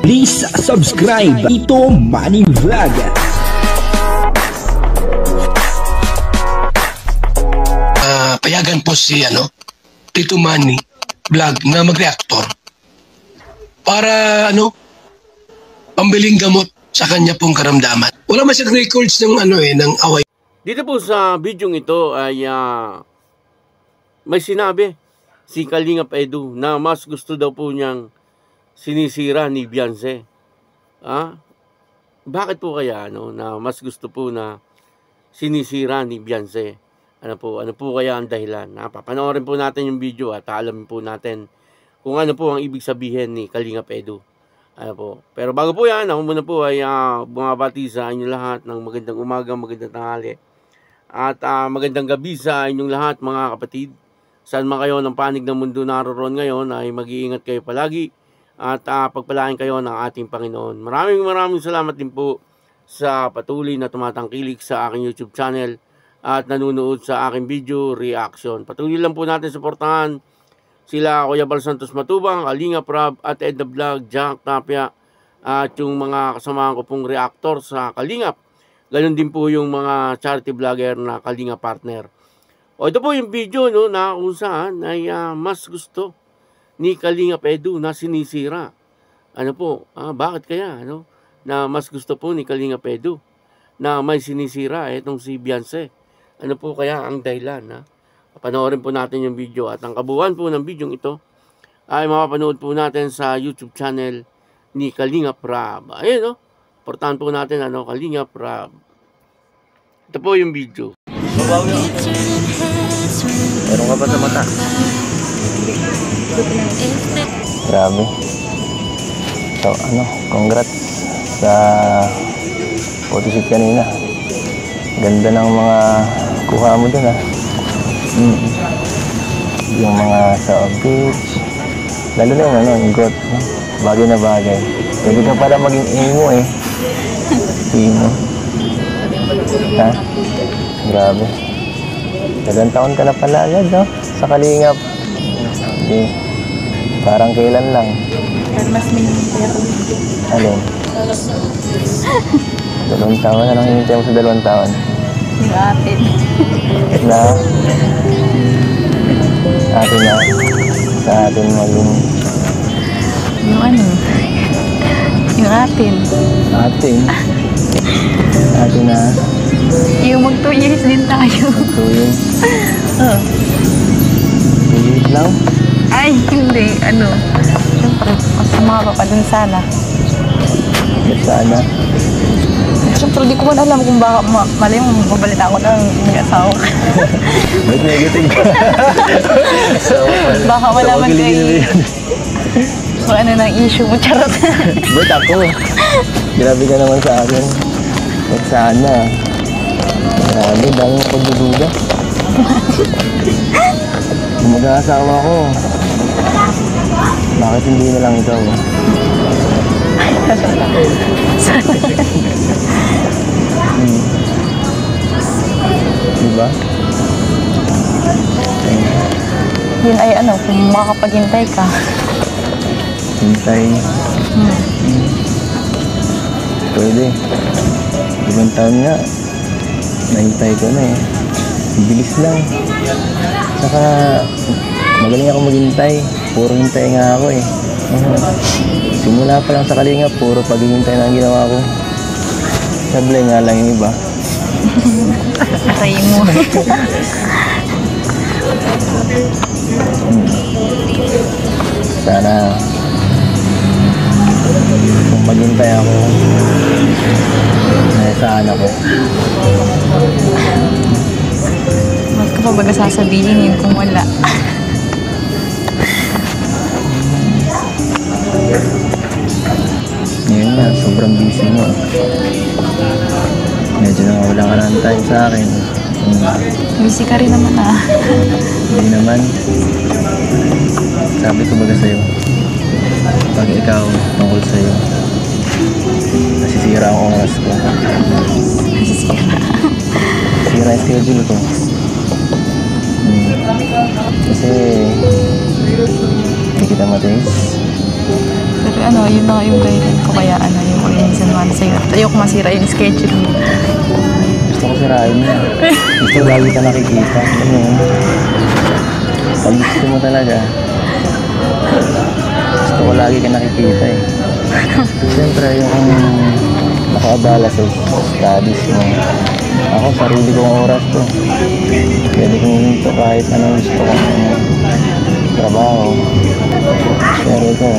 Please subscribe Tito Manny Vlog. Payagan po si Tito Manny Vlog na mag-reactor para pambiling gamot sa kanya pong karamdaman. Wala man siyang records ng ng away. Dito po sa video ito ay may sinabi si Kalingap Edu na mas gusto daw po niyang sinisira ni Beyonce. Bakit po kaya na mas gusto po na sinisira ni Beyonce? Ano po kaya ang dahilan? Papanoorin po natin yung video at alamin po natin kung ano po ang ibig sabihin ni Kalingap Edu. Pero bago po yan, ako muna po ay bumabati sa inyo lahat ng magandang umaga, magandang tanghali at magandang gabi sa inyong lahat mga kapatid. Saan man kayo ng panig ng mundo naroon ngayon ay mag-iingat kayo palagi at pagpalain kayo ng ating Panginoon. Maraming salamat din po sa patuloy na tumatangkilik sa aking YouTube channel at nanonood sa aking video reaction. Patuloy lang po natin suportahan sila Kuya Bal Santos Matubang, Kalingap Rab at Edna Vlog, Jack Tapia at yung mga kasamahan ko pong reactor sa Kalingap. Ganon din po yung mga charity vlogger na Kalingap partner. Ito po yung video na kung saan ay mas gusto ni Kalingap Edu na sinisira. Bakit kaya na mas gusto po ni Kalingap Edu na may sinisira itong si Beyonce? Ano po kaya ang dahilan? Panoorin po natin yung video at ang kabuuan po ng video ito ay mapapanood po natin sa YouTube channel ni Kalingap Rab. Ayun portahan po natin Kalingap Rab. Ito po yung video. Meron ka ba sa mata? Grabe. So congrats sa photoshoot kanina. Ganda ng mga kuha mo dun Yung mga sa beach. Lalo na yung got. Bagay na bagay. Pwede ka para maging emo Emo. Grabe. 2 taon ka na pala agad sa Kalingap. Hindi. Parang kailan lang. Pero mas minintay ako. Alin? 2 taon. Anong hinintay mo sa 2 taon? Yung atin. Na? Atin na? Sa atin maging... Yung yung atin. Atin? Atin na? Yung mag 2 years din tayo. Mag 2 years? Oo. 2 years lang? Ay, hindi. Siyempre, mas sumama pa dun sana. Ba't sana? Siyempre, di ko man alam kung baka mali yung mabalita ko ng may asawa. Ba't negative ka? Baka malaman kayo. Kung ano ng issue mo, charot. Ba't ako? Grabe ka naman sa akin. Ba't sana? Grabe, dami mo pagdududa. Kung mag-aasawa ko, bakit hindi na lang ikaw? Diba? Yun ay kung makapaghintay ka. Hintay? Pwede. 5 taon nga. Nahintay ko na Bilis lang. Saka magaling ako maghintay. Puro hintay nga ako Simula pa lang sa Kalingap, puro paghihintay na ang ginawa ko. Sablay nga lang yung iba. Atay mo. Sana kung maghintay ako, nasaan ako. Ba't ka pa ba nasasabihin yun kung wala? Ngayon na, sobrang busy mo. Medyo wala ka ng time sa akin. Busy ka rin naman Hindi naman. Sabi ko baga sa'yo, pag ikaw tungkol sa'yo, nasisira ang oras ko. Nasisira ang schedule ko. Kasi hindi kita matiis. Pero Siyempre, yun na yung dahilan ko. Kaya, yung minsan naman sa'yo. Ayoko masira yung schedule mo. Gusto ko sirain mo. Gusto ko lagi ka nakikita. Alam mo yun? Pag gusto mo talaga, gusto ko lagi ka nakikita eh. Siyempre, yung nakaabala sa studies mo. Ako, sarili kong oras to. Pwede kong hinto kahit anong gusto kong trabaho. Pero ito,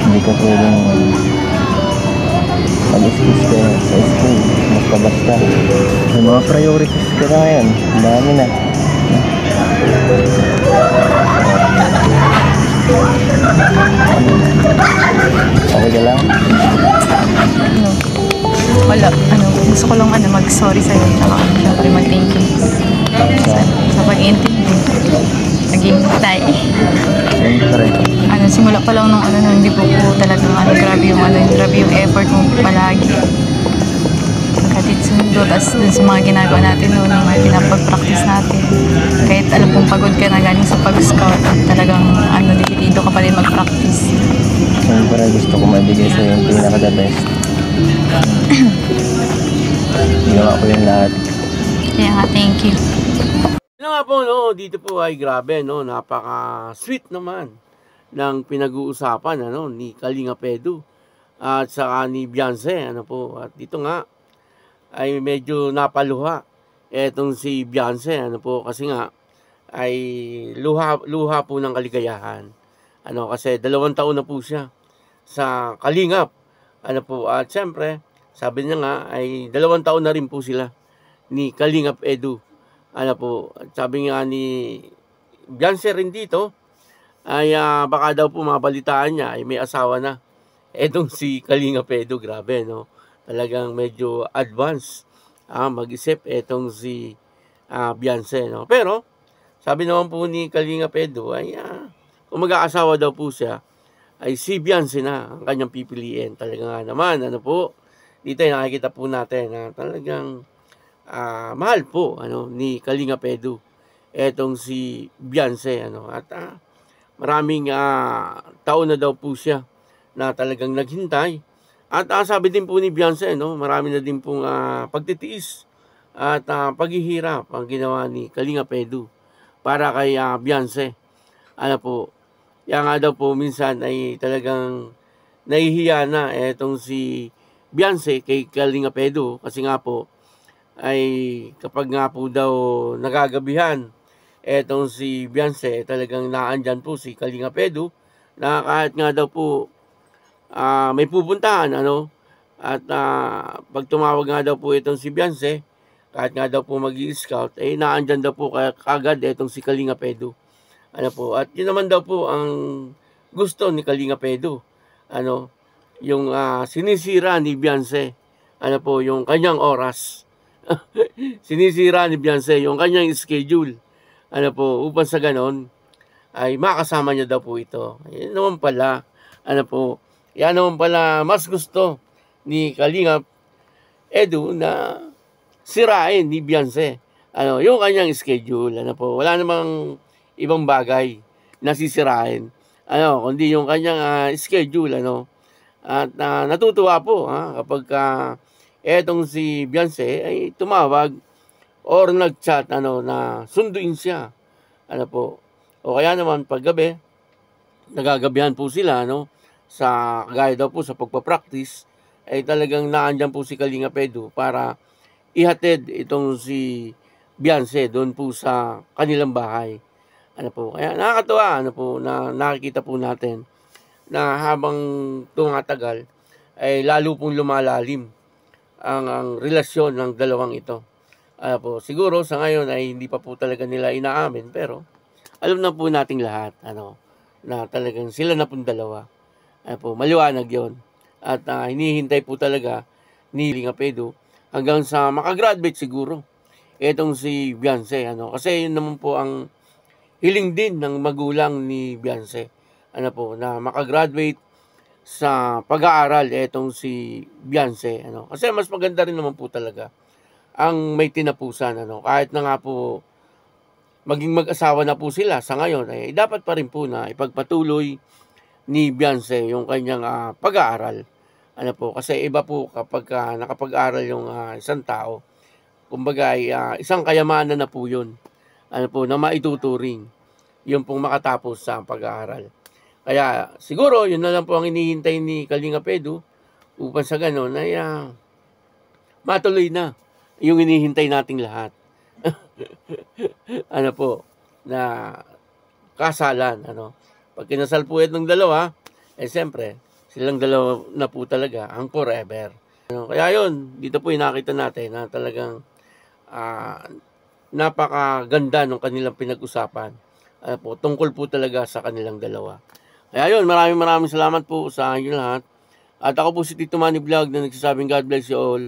hindi ka pwedeng mag-excuse ka sa school. Basta-basta. May mga priorities ka na ngayon. Ang dami na. Okay ka lang? Wala. Gusto ko lang mag-sorry sa'yo. Tsaka syempre mag-thank you. Sa pag-iintindi. Naghihintay. Siyempre. Simula pa lang nung hindi po talagang grabe yung effort mo palagi. Pagkatid sundo, tapos dun sa mga ginagawa natin noon, yung mga pinapag-practice natin. Kahit alam kong pagod ka na galing sa pag-scout, talagang dito ka pa rin mag-practice. Siyempre gusto ko mabigay sa'yo yung pinaka-the best. Ginawa ko yung lahat. Kaya nga, thank you. Yun nga po, no, dito po ay grabe, no, napaka-sweet naman ng pinag-uusapan ni Kalinga Edu at saka ni Beyonce, po. At dito nga ay medyo napaluha etong si Beyonce, po, kasi nga ay luha po ng kaligayahan. Kasi 2 taon na po siya sa Kalingap. Po, at syempre, sabi niya nga ay 2 taon na rin po sila ni Kalingap Edu. Po, sabi nga ni Beyonce rin dito ay baka daw po mabalitaan niya ay may asawa na etong si Kalingap Edu. Grabe, no? Talagang medyo advance mag-isip etong si Beyonce, no? Pero sabi naman po ni Kalingap Edu ay kung mag-aasawa daw po siya ay si Beyonce na ang kanyang pipiliin. Talaga nga naman, po, dito ay nakikita po natin na talagang mahal po ni Kalingap Edu etong si Beyonce, at maraming taon na daw po siya na talagang naghintay. At sabi din po ni Beyonce, marami na din pong pagtitiis at paghihirap ang ginawa ni Kalingap Edu para kay Beyonce. Po, kaya nga daw po minsan ay talagang nahihiya na etong si Beyonce kay Kalingap Edu, kasi nga po ay kapag nga po daw nagagabihan etong si Beyonce, talagang naandyan po si Kalingap Edu na kahit nga daw po may pupuntahan, at pag tumawag nga daw po itong si Beyonce, kahit nga daw po mag-i-scout, ay naandyan daw po kagad etong si Kalingap Edu. Po, at yun naman daw po ang gusto ni Kalingap Edu, yung sinisira ni Beyonce, po, yung kanyang oras. Sinisira ni Beyonce yung kanyang schedule, po, upang sa ganon ay makasama niya daw po ito. Yan naman pala, po, yan naman pala mas gusto ni Kalingap Edu na sirain ni Beyonce yung kanyang schedule. Po, wala namang ibang bagay na sisirain, kundi yung kanyang schedule, at natutuwa po kapag etong si Beyonce ay tumawag or nag-chat na sunduin siya, po, o kaya naman paggabi nagagabihan po sila, sa kagaya daw po sa pagpapractice, ay talagang naandyan po si Kalingap Edu para ihatid itong si Beyonce doon po sa kanilang bahay. Po, kaya nakakatuwa po na nakikita po natin na habang tumatagal ay lalo pong lumalalim ang relasyon ng dalawang ito. Po, siguro sa ngayon ay hindi pa po talaga nila inaamin, pero alam na po nating lahat na talagang sila na pong dalawa. Po, maliwanag yon. At hinihintay po talaga ni Kalingap Edu hanggang sa makagraduate siguro etong si Beyonce. Kasi yun naman po ang hiling din ng magulang ni Beyonce, po, na makagraduate sa pag-aaral etong si Beyonce, kasi mas maganda rin naman po talaga ang may tinapusan, kahit na nga po maging mag-asawa na po sila sa ngayon, ay dapat pa rin po na ipagpatuloy ni Beyonce yung kanyang pag-aaral. Ano po, kasi iba po kapag nakapag-aral yung isang tao, kumbaga ay isang kayamanan na po yun. Ano po, na maituturing yung pong makatapos sa pag-aaral. Kaya siguro yun na lang po ang hinihintay ni Kalinga Pedro upang sa ganon ay matuloy na yung hinihintay nating lahat. Ano po, na kasalan, ano. Pag kinasal po ng dalawa, siyempre, silang dalawa na po talaga ang forever. Kaya yun, dito po nakita natin na talagang napakaganda ng kanilang pinag-usapan. Po, tungkol po talaga sa kanilang dalawa. Kaya yun, maraming salamat po sa inyo lahat. At ako po si Tito Manny Vlog na nagsasabing God bless you all.